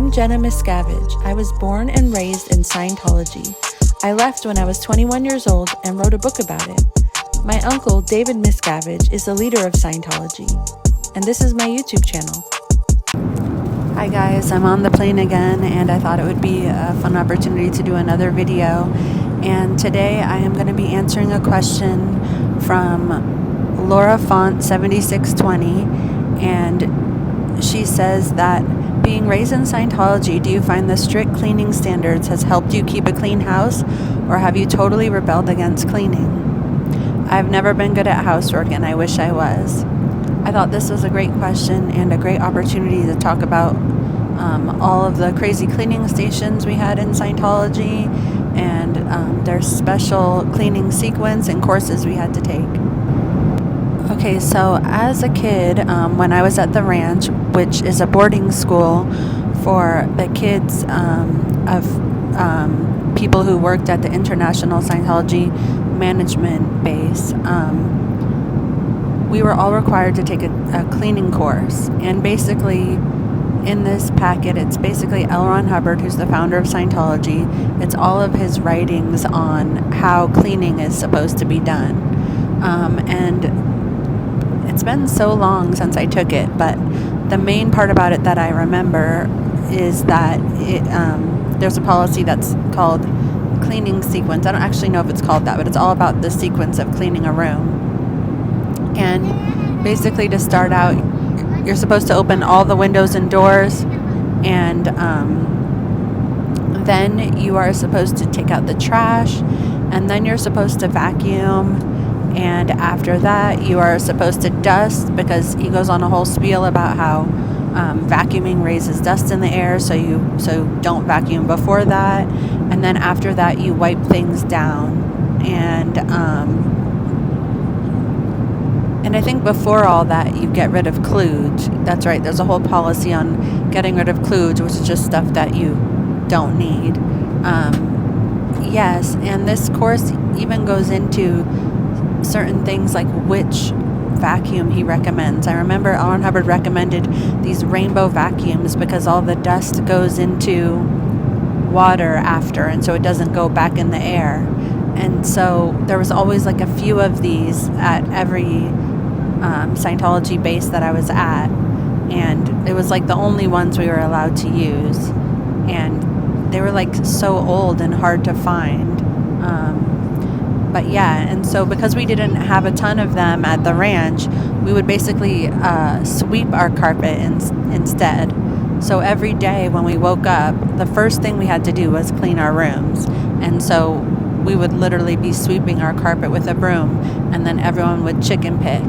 I'm Jenna Miscavige. I was born and raised in Scientology. I left when I was 21 years old and wrote a book about it. My uncle, David Miscavige, is the leader of Scientology, and this is my YouTube channel. Hi guys, I'm on the plane again, and I thought it would be a fun opportunity to do another video. And today I am going to be answering a question from Laura Font 7620, and she says that being raised in Scientology, do you find the strict cleaning standards has helped you keep a clean house, or have you totally rebelled against cleaning? I've never been good at housework, and I wish I was. I thought this was a great question and a great opportunity to talk about all of the crazy cleaning stations we had in Scientology and their special cleaning sequence and courses we had to take. Okay, so as a kid, when I was at the ranch, which is a boarding school for the kids of people who worked at the International Scientology Management Base, we were all required to take a cleaning course. And basically, in this packet, it's basically L. Ron Hubbard, who's the founder of Scientology. It's all of his writings on how cleaning is supposed to be done. And it's been so long since I took it, but the main part about it that I remember is that there's a policy that's called cleaning sequence. I don't actually know if it's called that, but it's all about the sequence of cleaning a room. And basically, to start out, you're supposed to open all the windows and doors, and then you are supposed to take out the trash, and then you're supposed to vacuum, and after that you are supposed to dust, because he goes on a whole spiel about how vacuuming raises dust in the air, so don't vacuum before that. And then after that you wipe things down, and I think before all that, you get rid of kludge. That's right, there's a whole policy on getting rid of kludge, which is just stuff that you don't need. Yes, and this course even goes into certain things like which vacuum he recommends. I remember L. Ron Hubbard recommended these rainbow vacuums because all the dust goes into water after, and so it doesn't go back in the air. And so there was always like a few of these at every Scientology base that I was at, and it was like the only ones we were allowed to use, and they were like so old and hard to find. But yeah, and so because we didn't have a ton of them at the ranch, we would basically sweep our carpet instead. So every day when we woke up, the first thing we had to do was clean our rooms, and so we would literally be sweeping our carpet with a broom, and then everyone would chicken pick,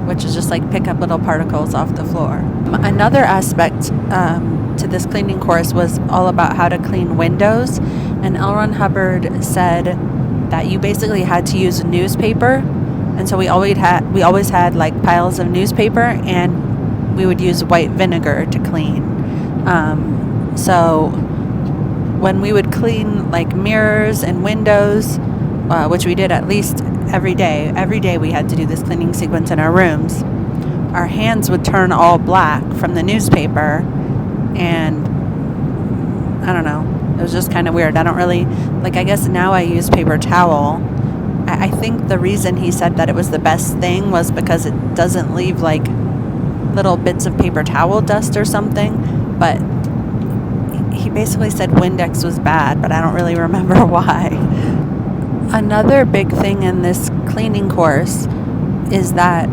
which is just like pick up little particles off the floor. Another aspect to this cleaning course was all about how to clean windows, and L. Ron Hubbard said that you basically had to use newspaper, and so we always had like piles of newspaper, and we would use white vinegar to clean. So when we would clean like mirrors and windows, which we did at least every day we had to do this cleaning sequence in our rooms, our hands would turn all black from the newspaper, and I don't know, it was just kind of weird. I don't really, like, I guess now I use paper towel. I think the reason he said that it was the best thing was because it doesn't leave like little bits of paper towel dust or something, but he basically said Windex was bad, but I don't really remember why. Another big thing in this cleaning course is that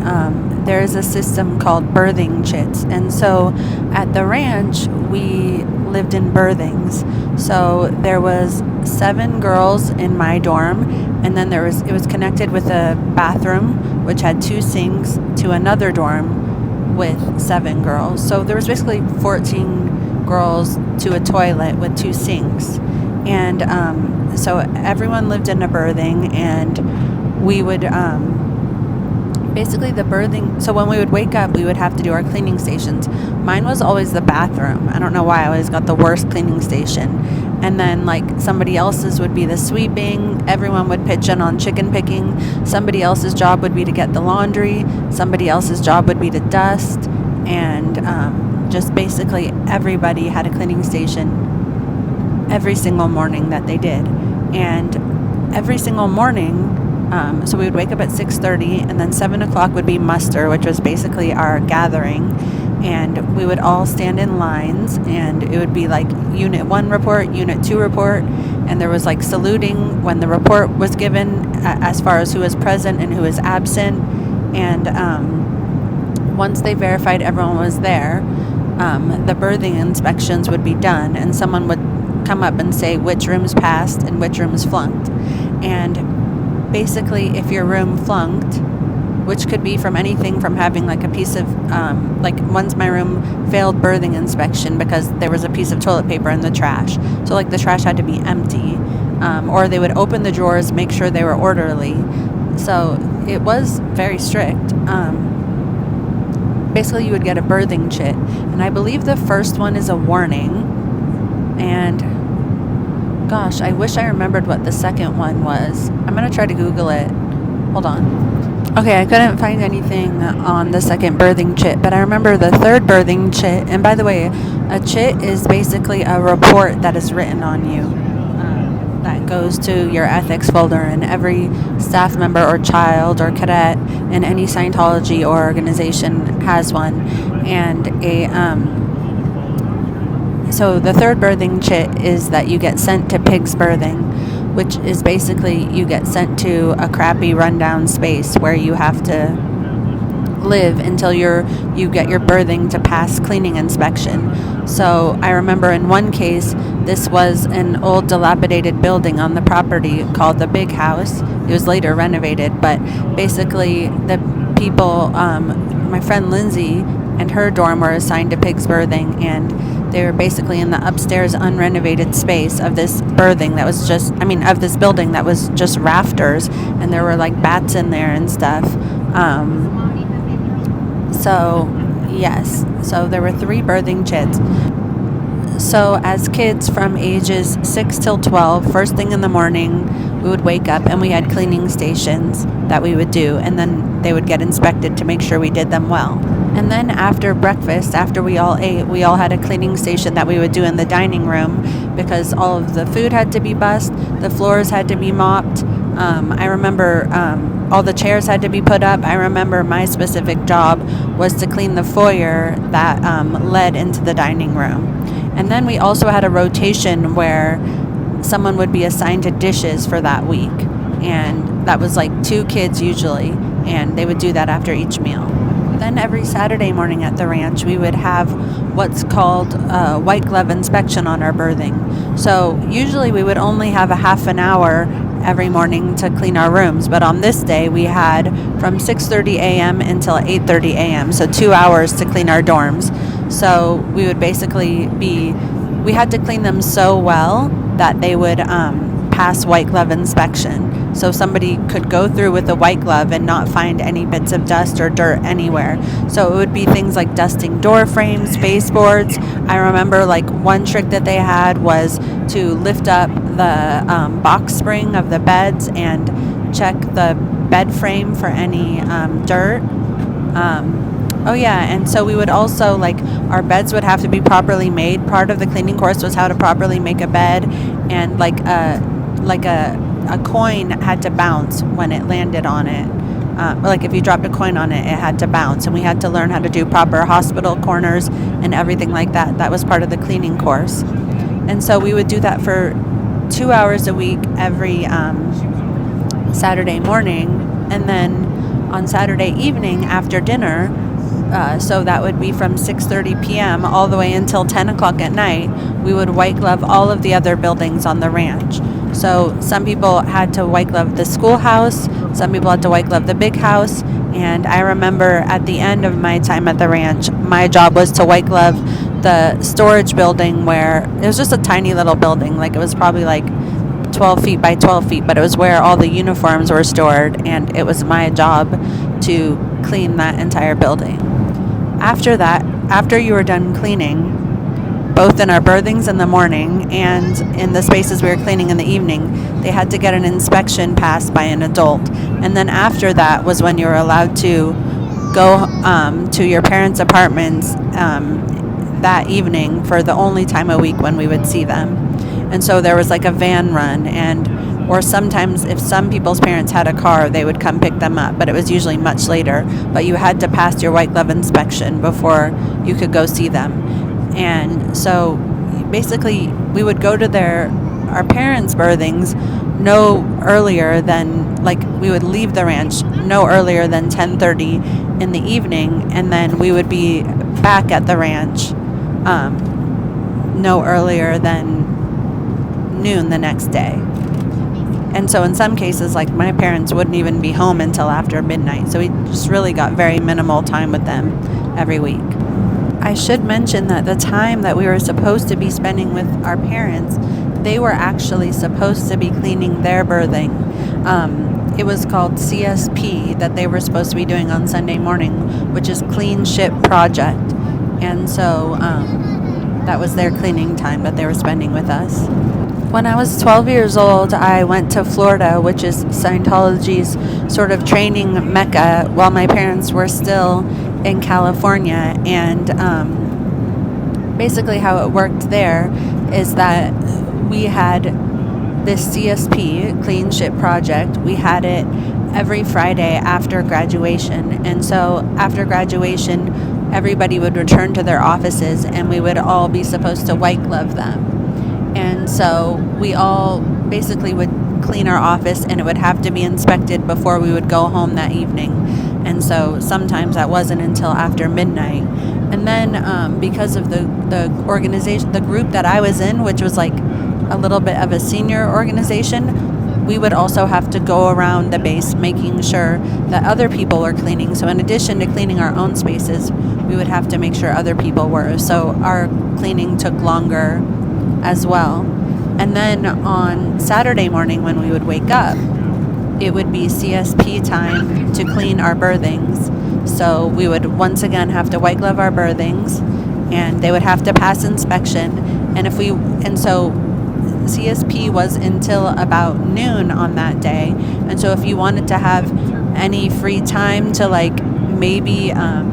there is a system called berthing chits, and so at the ranch we lived in berthings. So there was 7 girls in my dorm, and then it was connected with a bathroom which had 2 sinks to another dorm with 7 girls. So there was basically 14 girls to a toilet with 2 sinks. And so everyone lived in a berthing, and we would basically the berthing, so when we would wake up we would have to do our cleaning stations. Mine was always the bathroom. I don't know why I always got the worst cleaning station. And then like somebody else's would be the sweeping, everyone would pitch in on chicken picking, somebody else's job would be to get the laundry, somebody else's job would be to dust, and just basically everybody had a cleaning station every single morning that they did. And every single morning, so we would wake up at 6:30, and then 7 o'clock would be muster, which was basically our gathering. And we would all stand in lines, and it would be like Unit 1 report, Unit 2 report, and there was like saluting when the report was given as far as who was present and who was absent. And once they verified everyone was there, the birthing inspections would be done, and someone would come up and say which rooms passed and which rooms flunked. And basically, if your room flunked, which could be from anything from having like a piece of, like once my room failed birthing inspection because there was a piece of toilet paper in the trash. So like the trash had to be empty, or they would open the drawers, make sure they were orderly. So it was very strict. Basically, you would get a birthing chit, and I believe the first one is a warning. And gosh, I wish I remembered what the second one was. I'm gonna try to Google it. Hold on. Okay, I couldn't find anything on the second birthing chit, but I remember the third birthing chit. And by the way, a chit is basically a report that is written on you. That goes to your ethics folder, and every staff member or child or cadet in any Scientology or organization has one. And so the third birthing chit is that you get sent to Pig's Birthing, which is basically you get sent to a crappy rundown space where you have to live until you get your birthing to pass cleaning inspection. So I remember in one case, this was an old dilapidated building on the property called the Big House. It was later renovated, but basically the people, my friend Lindsay and her dorm were assigned to Pig's Birthing, and they were basically in the upstairs unrenovated space of this birthing that was just, of this building that was just rafters, and there were like bats in there and stuff. So, yes. So there were 3 birthing chits. So as kids from ages 6 till 12, first thing in the morning, we would wake up and we had cleaning stations that we would do, and then they would get inspected to make sure we did them well. And then after breakfast, after we all ate, we all had a cleaning station that we would do in the dining room because all of the food had to be bussed, the floors had to be mopped. I remember all the chairs had to be put up. I remember my specific job was to clean the foyer that led into the dining room. And then we also had a rotation where someone would be assigned to dishes for that week. And that was like 2 kids usually, and they would do that after each meal. Then every Saturday morning at the ranch, we would have what's called a white glove inspection on our birthing. So usually we would only have a half an hour every morning to clean our rooms, but on this day we had from 6:30 a.m. until 8:30 a.m., so 2 hours to clean our dorms. So we would basically we had to clean them so well that they would pass white glove inspection. So somebody could go through with a white glove and not find any bits of dust or dirt anywhere. So it would be things like dusting door frames, baseboards. I remember like one trick that they had was to lift up the box spring of the beds and check the bed frame for any dirt. Oh yeah, and so we would also, like, our beds would have to be properly made. Part of the cleaning course was how to properly make a bed, and like a coin had to bounce when it landed on it. Like if you dropped a coin on it, it had to bounce, and we had to learn how to do proper hospital corners and everything like that. That was part of the cleaning course. And so we would do that for 2 hours a week every Saturday morning, and then on Saturday evening after dinner, so that would be from 6:30 p.m. all the way until 10 o'clock at night, we would white glove all of the other buildings on the ranch. So some people had to white glove the schoolhouse, some people had to white glove the big house, and I remember at the end of my time at the ranch, my job was to white glove the storage building, where it was just a tiny little building, like it was probably like 12 feet by 12 feet, but it was where all the uniforms were stored, and it was my job to clean that entire building. After that, after you were done cleaning, both in our birthings in the morning and in the spaces we were cleaning in the evening, they had to get an inspection passed by an adult. And then after that was when you were allowed to go to your parents' apartments that evening for the only time a week when we would see them. And so there was like a van run, or sometimes if some people's parents had a car, they would come pick them up, but it was usually much later. But you had to pass your white glove inspection before you could go see them. And so basically we would go to our parents' birthings no earlier than, like, we would leave the ranch no earlier than 10:30 in the evening, and then we would be back at the ranch no earlier than noon the next day. And so in some cases, like, my parents wouldn't even be home until after midnight, so we just really got very minimal time with them every week. I should mention that the time that we were supposed to be spending with our parents, they were actually supposed to be cleaning their birthing. It was called CSP that they were supposed to be doing on Sunday morning, which is Clean Ship Project. And so that was their cleaning time that they were spending with us. When I was 12 years old, I went to Florida, which is Scientology's sort of training mecca, while my parents were still in California. And basically how it worked there is that we had this CSP, Clean Ship Project. We had it every Friday after graduation. And so after graduation, everybody would return to their offices, and we would all be supposed to white glove them. And so we all basically would clean our office, and it would have to be inspected before we would go home that evening. And so sometimes that wasn't until after midnight. And then because of the organization, the group that I was in, which was like a little bit of a senior organization, we would also have to go around the base making sure that other people were cleaning. So in addition to cleaning our own spaces, we would have to make sure other people were. So our cleaning took longer as well. And then on Saturday morning when we would wake up, it would be CSP time to clean our birthings. So we would once again have to white glove our birthings, and they would have to pass inspection. And so CSP was until about noon on that day. And so if you wanted to have any free time to, like, maybe I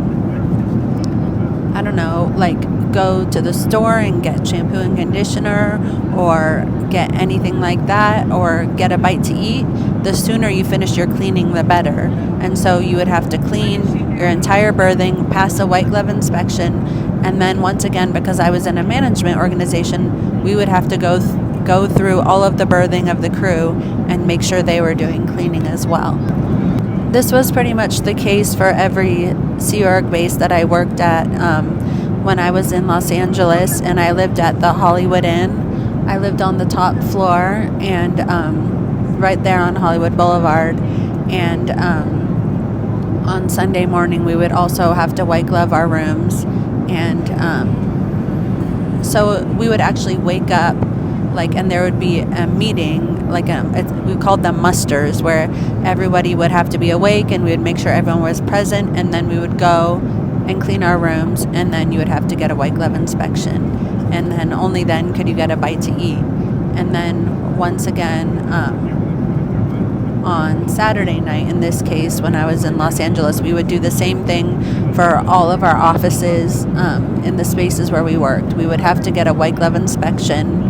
don't know, like, go to the store and get shampoo and conditioner, or get anything like that, or get a bite to eat, the sooner you finish your cleaning, the better. And so you would have to clean your entire birthing, pass a white glove inspection, and then once again, because I was in a management organization, we would have to go through all of the birthing of the crew and make sure they were doing cleaning as well. This was pretty much the case for every Sea Org base that I worked at. When I was in Los Angeles and I lived at the Hollywood Inn, I lived on the top floor, and right there on Hollywood Boulevard. And on Sunday morning, we would also have to white glove our rooms. And so we would actually wake up, and there would be a meeting, we called them musters, where everybody would have to be awake, and we would make sure everyone was present, and then we would go and clean our rooms, and then you would have to get a white glove inspection, and then only then could you get a bite to eat. And then once again, on Saturday night, in this case, when I was in Los Angeles, we would do the same thing for all of our offices in the spaces where we worked. We would have to get a white glove inspection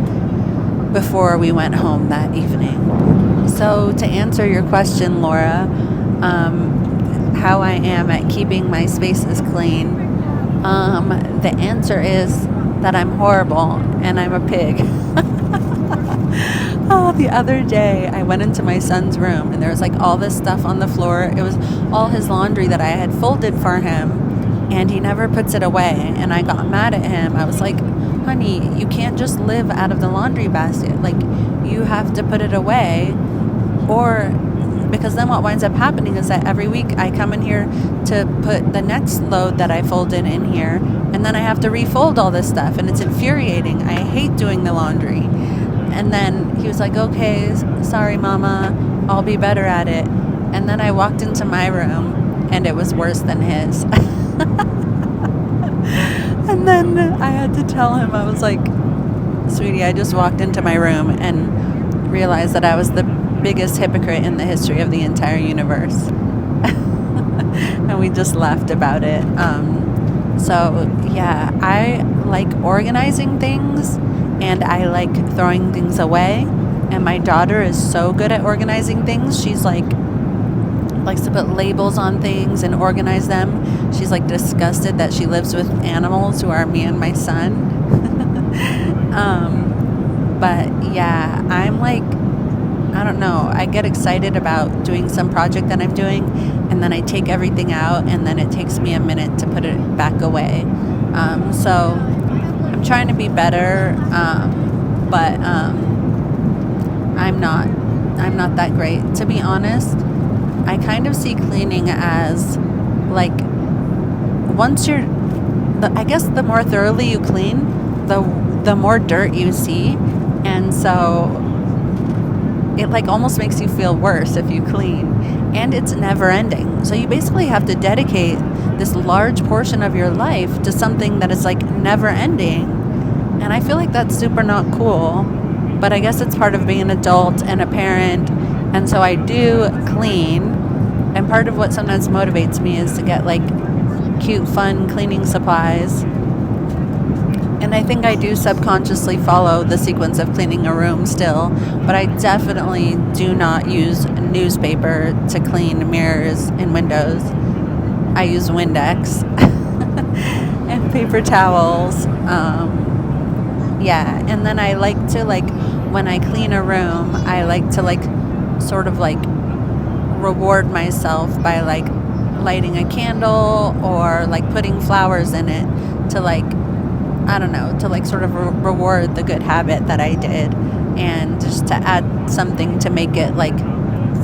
before we went home that evening. So to answer your question, Laura, how I am at keeping my spaces clean, the answer is that I'm horrible and I'm a pig. Oh, the other day I went into my son's room, and there was all this stuff on the floor. It was all his laundry that I had folded for him, and he never puts it away. And I got mad at him. I was like, honey, you can't just live out of the laundry basket. You have to put it away, because then what winds up happening is that every week I come in here to put the next load that I folded in here, and then I have to refold all this stuff, and it's infuriating. I hate doing the laundry. And then he was like, okay, sorry, Mama, I'll be better at it. And then I walked into my room, and it was worse than his. And then I had to tell him, I was like, sweetie, I just walked into my room and realized that I was the biggest hypocrite in the history of the entire universe. And we just laughed about it. So yeah, I like organizing things and I like throwing things away. And my daughter is so good at organizing things. She's like likes to put labels on things and organize them. She's like disgusted that she lives with animals who are me and my son. But yeah, I'm like, I don't know, I get excited about doing some project that I'm doing, and then I take everything out, and then it takes me a minute to put it back away. So I'm trying to be better, but I'm not that great, to be honest. I kind of see cleaning as like, once I guess the more thoroughly you clean, the more dirt you see, and so it like almost makes you feel worse if you clean, and it's never ending. So you basically have to dedicate this large portion of your life to something that is like never ending, and I feel like that's super not cool. But I guess it's part of being an adult and a parent, and so I do clean. And part of what sometimes motivates me is to get like cute, fun cleaning supplies. And I think I do subconsciously follow the sequence of cleaning a room still, but I definitely do not use newspaper to clean mirrors and windows. I use Windex and paper towels. Yeah, and then I like to like, when I clean a room, I like to like sort of like reward myself by like lighting a candle or like putting flowers in it to like, I don't know, to like sort of reward the good habit that I did, and just to add something to make it like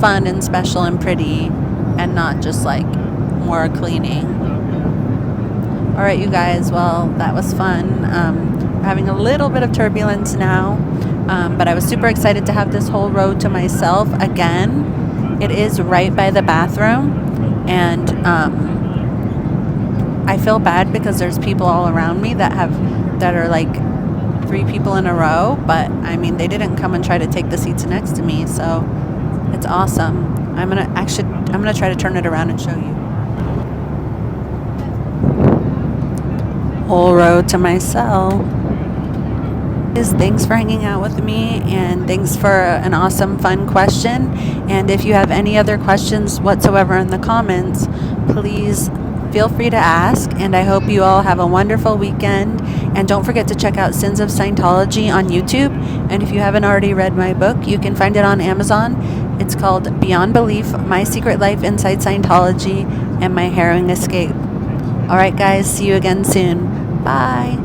fun and special and pretty, and not just like more cleaning. All right, you guys, well, that was fun. We're having a little bit of turbulence now, but I was super excited to have this whole road to myself again. It is right by the bathroom, and I feel bad because there's people all around me that are like 3 people in a row, but I mean, they didn't come and try to take the seats next to me, so it's awesome. I'm gonna try to turn it around and show you. Whole road to my cell. Thanks for hanging out with me, and thanks for an awesome, fun question. And if you have any other questions whatsoever in the comments, please feel free to ask. And I hope you all have a wonderful weekend. And don't forget to check out Sins of Scientology on YouTube. And if you haven't already read my book, you can find it on Amazon. It's called Beyond Belief: My Secret Life Inside Scientology and My Harrowing Escape. All right, guys, see you again soon. Bye.